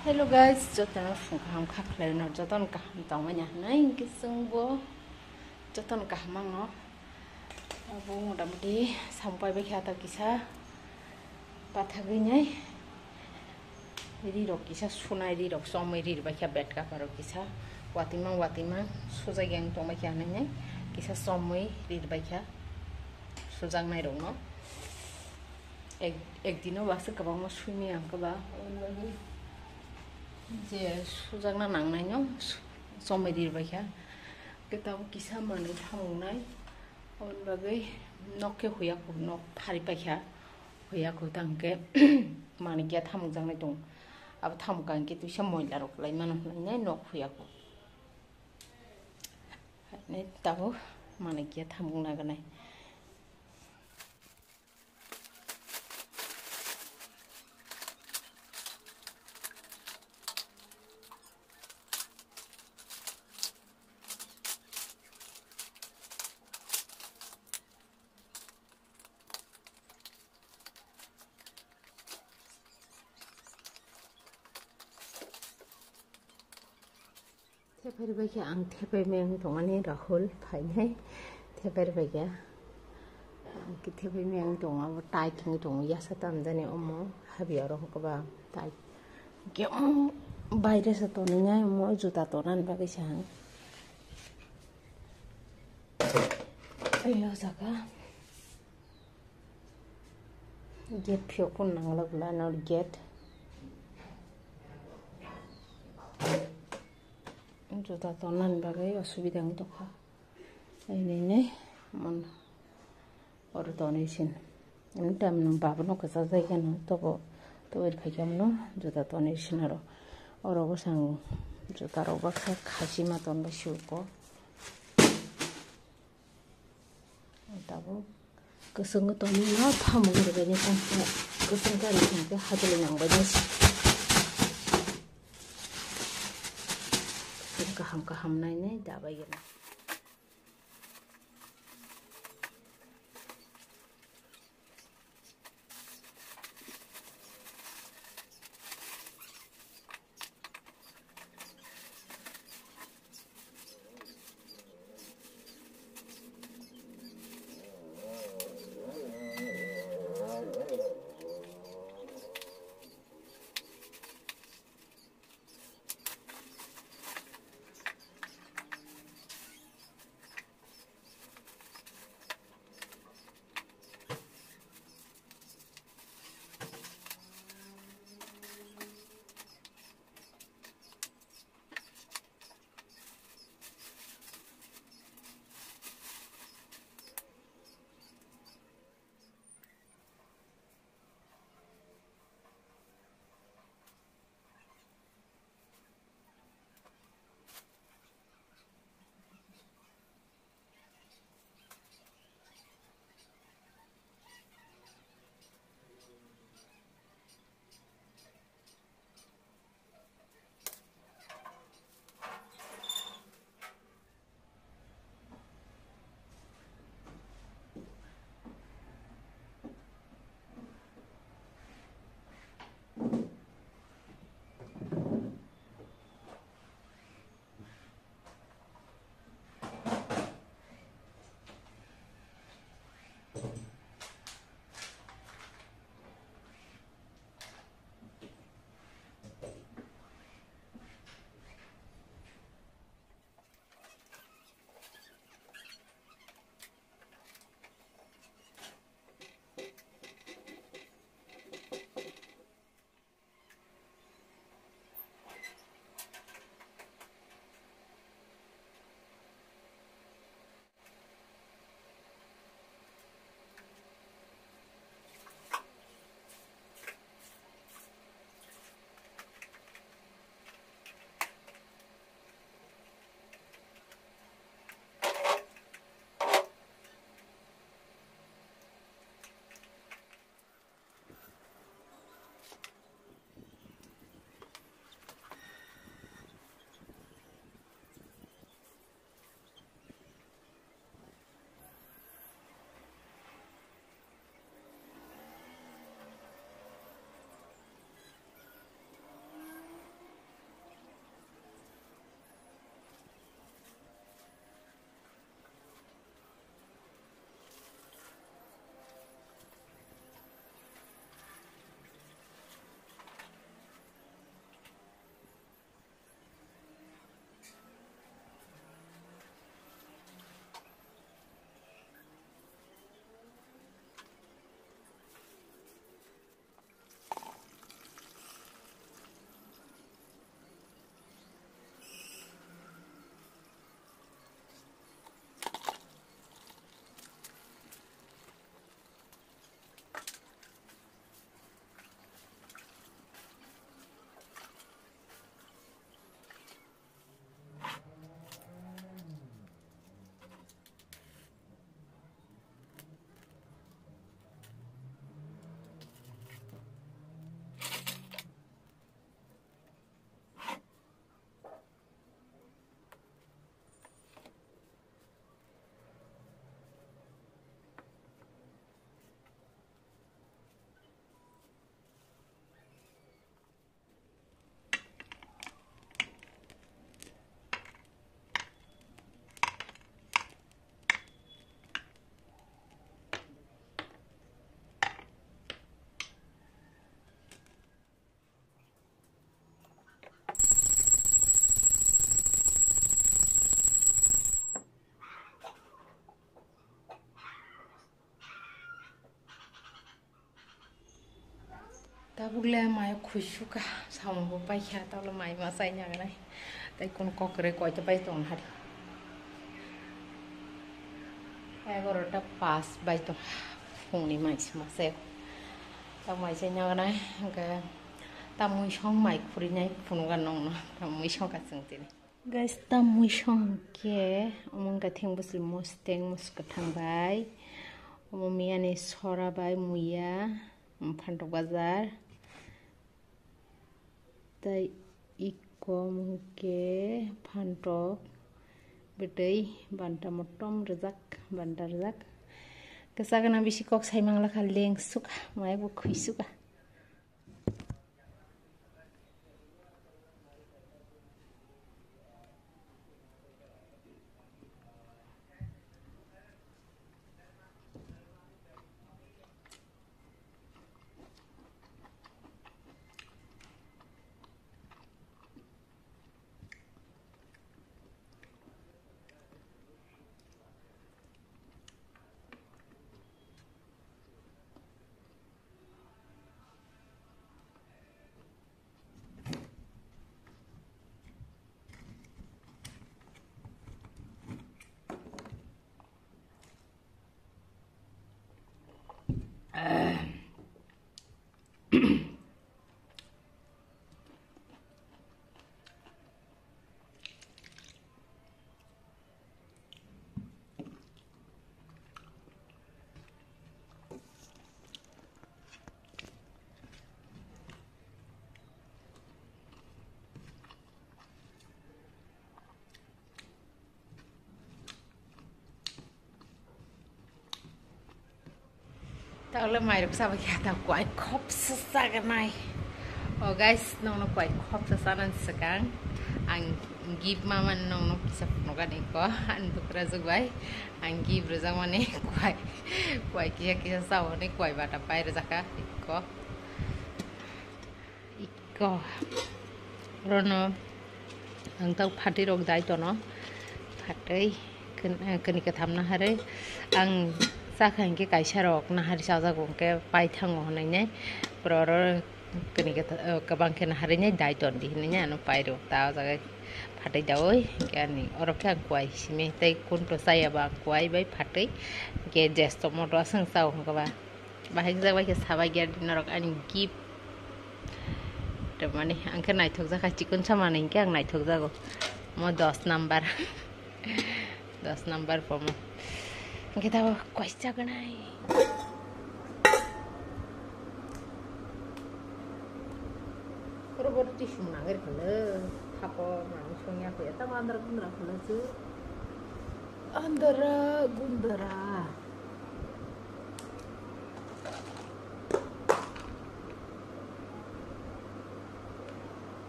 Hello guys, jotono fungkam kaklenar joton kaham tawanya naing kisungbo joton kahmang no abu mudah-mudi sampai bekhata kisah pathaginyai rirok kisah sunai rirok somai rir bakha betka paro kisah watimang sujai gang tomai kyanai kisah somai rir bakha sujang nai rong no ek dino basa kabang mo swimi ang kaba जे सुजागना नांनाय न समय दिरबायखा केताव किसा माने थांनाय अन बागै नखे हुयाखौ नख फारिबायखा हुयाखौ तांके माने गया थामजांनाय दं अब थामगांके तुइसा मयला रखलाय माननाय नख हुयाखौ ने ताबो माने गया थामगनागनाय Teperbaikya ang tepemeng dongane Rahul painai teperbaikya ki tepemeng donga tai king dong yasa tamdane omo habiaro hokaba tai ke বাইরে sa toninya omo juta tonan bagai sang ayo saka get phiokun nanglagla nor get juta tonan bagai asubidang tokha ini mon or donation ini tam nang babno kasa jaiga no tobo to er phaikyam no juta donation aro orogo sang juta ro baksa khasima ton basuko tabo kusung toni na thamu gre ni sang kusung ka ni sang hadle nang ba ni kaham nai ne dabai gena kita boleh mai khusyuk kah sama bupai kira tahu lah mai masanya kan ai tapi kon kok kere kau coba itu on hari egarota pas bai to phungni mai mase ta mai senya kan ai ke tamui song mai khuri nyai phunugan nong no tamui song ka sengtini guys tamui song ke omong ka thing busli mosteng muska thangbai omomiani sora bai muya phantok bazar tai iko mungke phantok betei banta motom rezak banta rezak kesagana bisi kok saimang la leng suka mai bu khui suka tao là mày được sao vậy tao quậy khóc sa cái này oh guys nó quậy khóc sa nên sekarang ang give mama nó kisah nó cái này có anh bực ra rồi vậy ang give rồi zaman này quậy kisah sao này quậy và tập bay rồi cả có rồi nó ang tao phát đi rồi đại cho nó phát đấy cái cái tham nó hay ang sakhan ke kaisa rok nahari sajago ke paithango honai proro keni ke bangke nahari ne daiton di ne ano pairo ta jaga phatai dawoi ke ani orokha kwai sime tai kunto saya ba kwai bai phatai ke jesto moto asang sao ka ba bahai jaga ke sabai ge dinarok ani gip to mane angke nai thok jaka chikun samane ke ang nai thok jago mo 10 number 10 number pomo kita kuas jaga nai robot tisu nangir kene apa manusia apa ya tama andar gundara kene tu andara gundara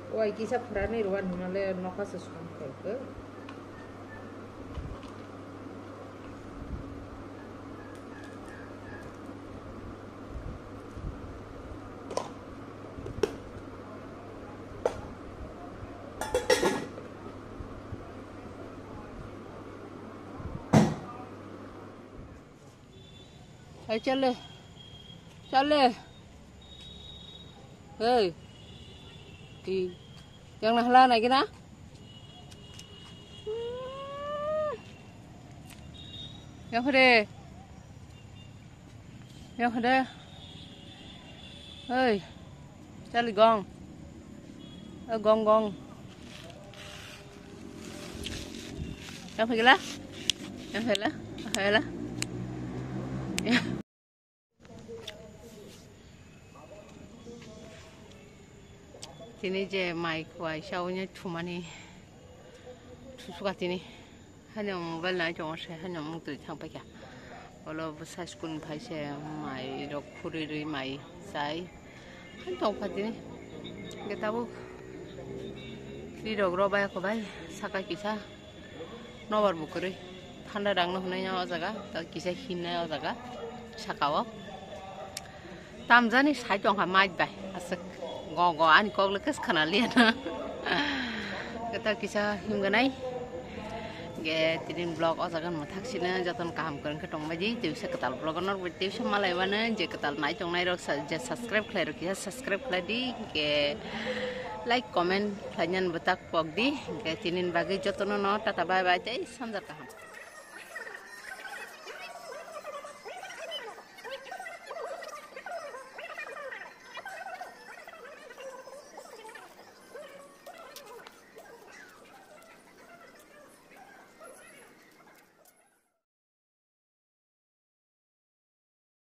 wah kisah purane ruan male nokas sesuatu ke चल चल thì chẳng là la này cái đó nhau đây nhau đây ơi chal gong gong gong nhau phải lá nhau phải lá Tini je mai kuai shawnya chumani suka tini hanya mobile na jong se hanya mung tu thang pa kya olo busa school phai se mai rok khuri ri mai sai han tong pa tini getabu ri rok ro bai ko bai saka kisa nobar bukuri thanda dang no hunai nya jaga ta kisa hinna jaga sakawo tamjani sai jong ha mai bai asak gò anh con lấy cái khăn liền, cái ta kia him cái này ge tinin blog o jagan ma thaksina joton kaham korang ke tong baji teusa ketal blog nor teusa malai bana je ketal nai tong nai rok je subscribe khlai rok ya subscribe khlai di ge like comment khlainyan batak pok di ge tinin bagi jotono no tata bye bye tei sanjar kaham